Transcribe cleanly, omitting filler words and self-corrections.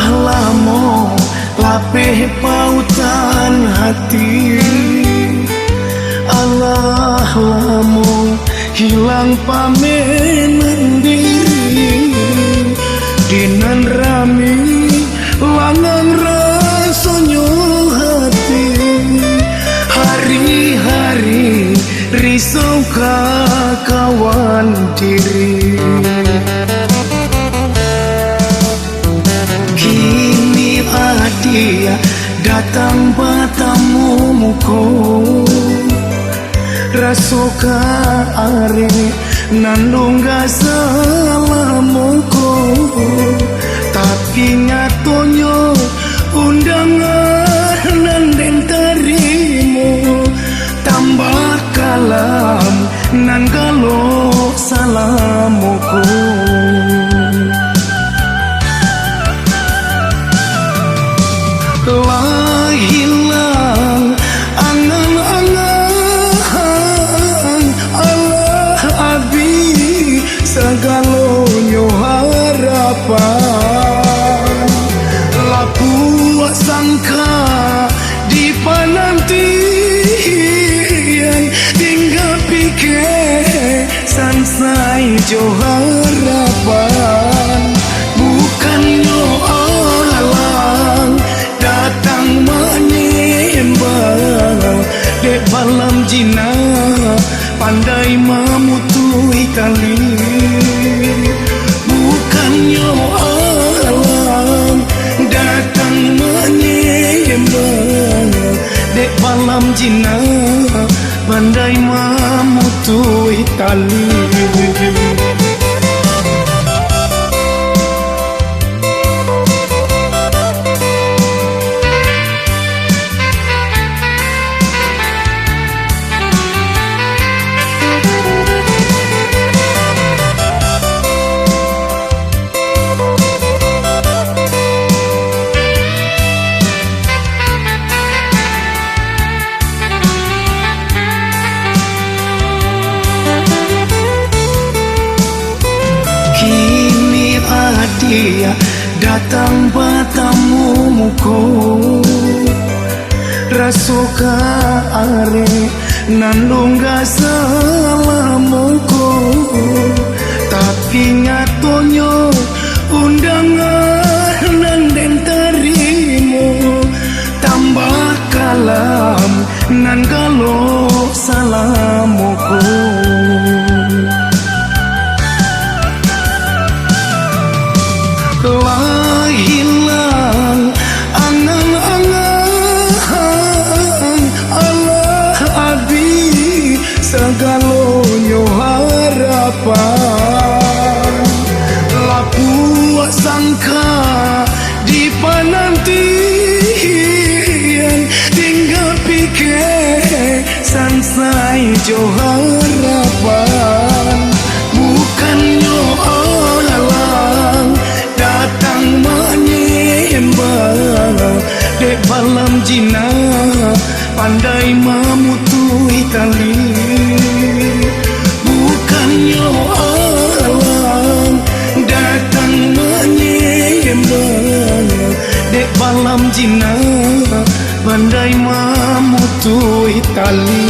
lamo lapeh pautan hati, Allah lamo hilang pamenan diri, dinan rami langan rasonyo hati, hari-hari risau kawan diri. Kini adia datang batamu muko, rasoka are nandungga salamuko, tapi ngatonyo undangan nanden tarimu, tambah kalam nan galo salamuko. Telah hilang angan-angan Allah abi segalonyo harapan, laku sangka di panantian tinggal pikir sansai jo harapan, bukannya alang datang menyembah dek balam jina pandai memutui tali, bukannya alam datang menyembah dek balam jina pandai memutui tali. Dia datang batamu muko, rasoka are nandungga salamuko, tapi ngatonyo undangan nanden tarimu, tambah kalam nan galo salamuko. Telah hilang angan-angan Allah abi segalonyo harapan, laku sangka di panantian tinggal pikir sansai jo harapan, bukannya alang datang menyembah dek balam jina pandai memutui tali, bukannya alam datang menyembah dek balam jina pandai memutui tali.